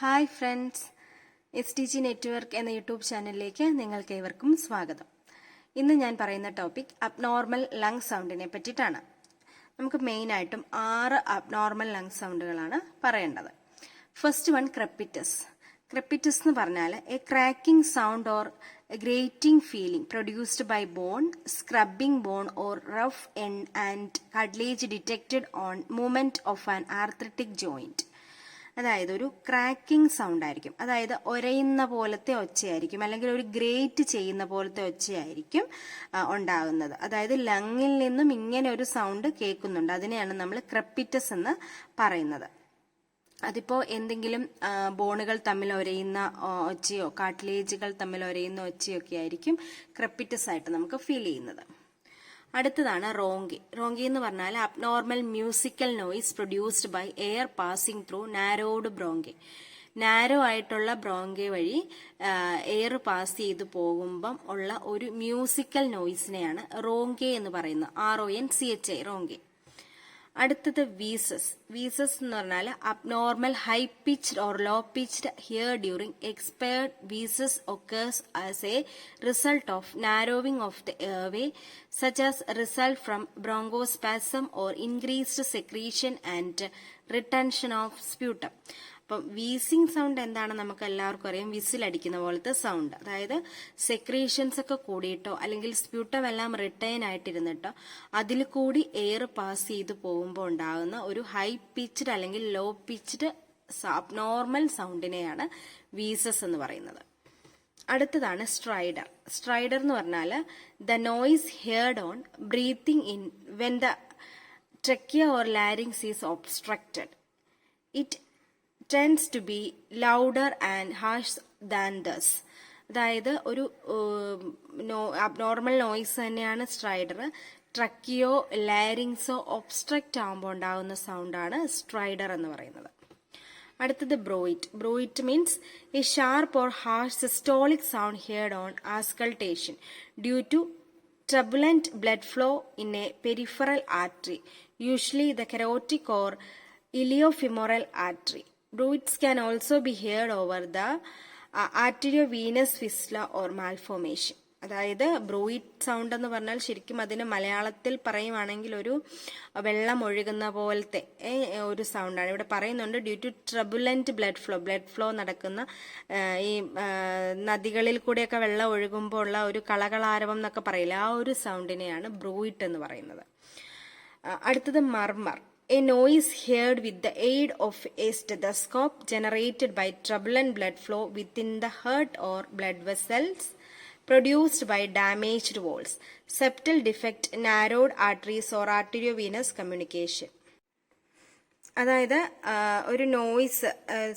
Hi friends, SDG network എന്ന YouTube ചാനലിലേക്ക് നിങ്ങൾക്ക് ഏവർക്കും സ്വാഗതം. ഇന്ന് ഞാൻ പറയുന്ന ടോപ്പിക് അബ്നോർമൽ ലങ് സൗണ്ടിനെ പറ്റിയിട്ടാണ്. നമുക്ക് മെയിനായിട്ടും 6 അബ്നോർമൽ ലങ് സൗണ്ടുകളാണ് പറയേണ്ടത്. First one ക്രെപ്പിറ്റസ്. ക്രെപ്പിറ്റസ് എന്ന് പറഞ്ഞാൽ a cracking sound or grating feeling produced by bone, scrubbing bone or rough end and cartilage detected on movement of an arthritic joint. അതായത് ഒരു cracking sound ആയിരിക്കും, അതായത് ഒരയുന്ന പോലത്തെ ഒച്ചയായിരിക്കും, അല്ലെങ്കിൽ ഒരു ഗ്രേറ്റ് ചെയ്യുന്ന പോലത്തെ ഒച്ചയായിരിക്കും ഉണ്ടാകുന്നത്. അതായത് ലങ്ങിൽ നിന്നും ഇങ്ങനെ ഒരു സൗണ്ട് കേൾക്കുന്നുണ്ട്, അതിനെയാണ് നമ്മൾ ക്രെപ്പിറ്റസ് എന്ന് പറയുന്നത്. അതിപ്പോ എന്തെങ്കിലും ബോണുകൾ തമ്മിൽ ഒരയുന്ന ഒച്ചയോ കാർട്ടിലേജുകൾ തമ്മിൽ ഒരയുന്ന ഒച്ചയോ ഒക്കെ ആയിരിക്കും ക്രെപ്പിറ്റസ് ആയിട്ട് നമുക്ക് ഫീൽ ചെയ്യുന്നത്. അടുത്തതാണ് റോങ്കി. റോങ്കി എന്ന് പറഞ്ഞാൽ abnormal musical noise produced by air passing through narrowed bronchi. Narrow ആയിട്ടുള്ള ബ്രോങ്കെ വഴി എയർ പാസ് ചെയ്ത് പോകുമ്പം ഉള്ള ഒരു മ്യൂസിക്കൽ നോയിസിനെയാണ് റോങ്കെ എന്ന് പറയുന്നത്. RONCHI, റോങ്കെ. അടുത്തത് വീസസ്. വീസസ് എന്ന് പറഞ്ഞാൽ abnormal high pitched or low pitched hear during expired. Wheezes occurs as a result of narrowing of the airway, such as result from bronchospasm or increased secretion and retention of sputum. അപ്പം wheezing sound എന്താണ് നമുക്ക് എല്ലാവർക്കും അറിയാം, വിസിലടിക്കുന്ന പോലത്തെ sound. അതായത് secretions ഒക്കെ കൂടിയിട്ടോ അല്ലെങ്കിൽ sputum എല്ലാം റിട്ടൈൻ ആയിട്ടിരുന്നിട്ടോ അതിൽ കൂടി എയർ പാസ് ചെയ്ത് പോകുമ്പോൾ ഉണ്ടാകുന്ന ഒരു ഹൈ പിച്ച്ഡ് അല്ലെങ്കിൽ ലോ പിച്ച്ഡ് അബ്നോർമൽ സൗണ്ടിനെയാണ് വീസസ് എന്ന് പറയുന്നത്. അടുത്തതാണ് സ്ട്രൈഡർ. സ്ട്രൈഡർ എന്ന് പറഞ്ഞാൽ the noise heard on breathing in when the trachea or larynx is obstructed. It tends to be louder and harsh than those. അതായത് ഒരു അബ്നോർമൽ നോയിസ് തന്നെയാണ് സ്ട്രൈഡർ. ട്രക്കിയോ ലാരിങ്സോ ഒബ്സ്ട്രക്റ്റ് ആകുമ്പോൾ ഉണ്ടാകുന്ന സൗണ്ടാണ് സ്ട്രൈഡർ എന്ന് പറയുന്നത്. അടുത്തത് bruit. Bruit means a sharp or harsh systolic sound heard on auscultation due to turbulent blood flow in a peripheral artery, usually the carotid or iliofemoral artery. Bruits can also be heard over the arteriovenous fistula or malformation. അതായത് ബ്രൂയിറ്റ് sound എന്ന് പറഞ്ഞാൽ ശരിക്കും അതിന് മലയാളത്തിൽ പറയുവാണെങ്കിൽ ഒരു വെള്ളം ഒഴുകുന്ന പോലത്തെ ഒരു സൗണ്ടാണ്. ഇവിടെ പറയുന്നുണ്ട് ഡ്യൂ ടു ട്രബുലന്റ് ബ്ലഡ് ഫ്ലോ നടക്കുന്ന ഈ നദികളിൽ കൂടെയൊക്കെ വെള്ളം ഒഴുകുമ്പോൾ ഉള്ള ഒരു കളകളാരവം എന്നൊക്കെ പറയില്ല, ആ ഒരു സൗണ്ടിനെയാണ് ബ്രൂയിറ്റ് എന്ന് പറയുന്നത്. അടുത്തത് മർമർ. A noise heard with the aid of a stethoscope generated by turbulent blood flow within the heart or blood vessels produced by damaged walls, septal defect, narrowed arteries or arteriovenous communication. അതായത് ഒരു noise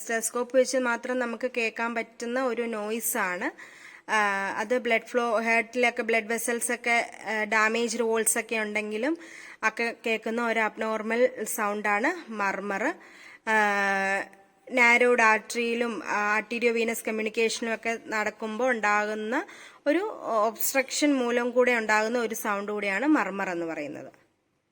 stethoscope വെച്ച് മാത്രം നമുക്ക് കേൾക്കാൻ പറ്റുന്ന ഒരു നോയിസാണ് അത്. Blood flow, ഹാർട്ടിലൊക്കെ blood vessels ഒക്കെ ഡാമേജ്ഡ് വോൾസ് ഒക്കെ ഉണ്ടെങ്കിലും ഒക്കെ കേൾക്കുന്ന ഒരു അബ്നോർമൽ സൗണ്ടാണ് മർമർ. നാരോഡ് ആർട്ടറിയിലും ആർട്ടീരിയോവീനസ് കമ്മ്യൂണിക്കേഷനും ഒക്കെ നടക്കുമ്പോൾ ഉണ്ടാകുന്ന ഒരു ഒബ്സ്ട്രക്ഷൻ മൂലം കൂടെ ഉണ്ടാകുന്ന ഒരു സൗണ്ട് കൂടിയാണ് മർമർ എന്ന് പറയുന്നത്.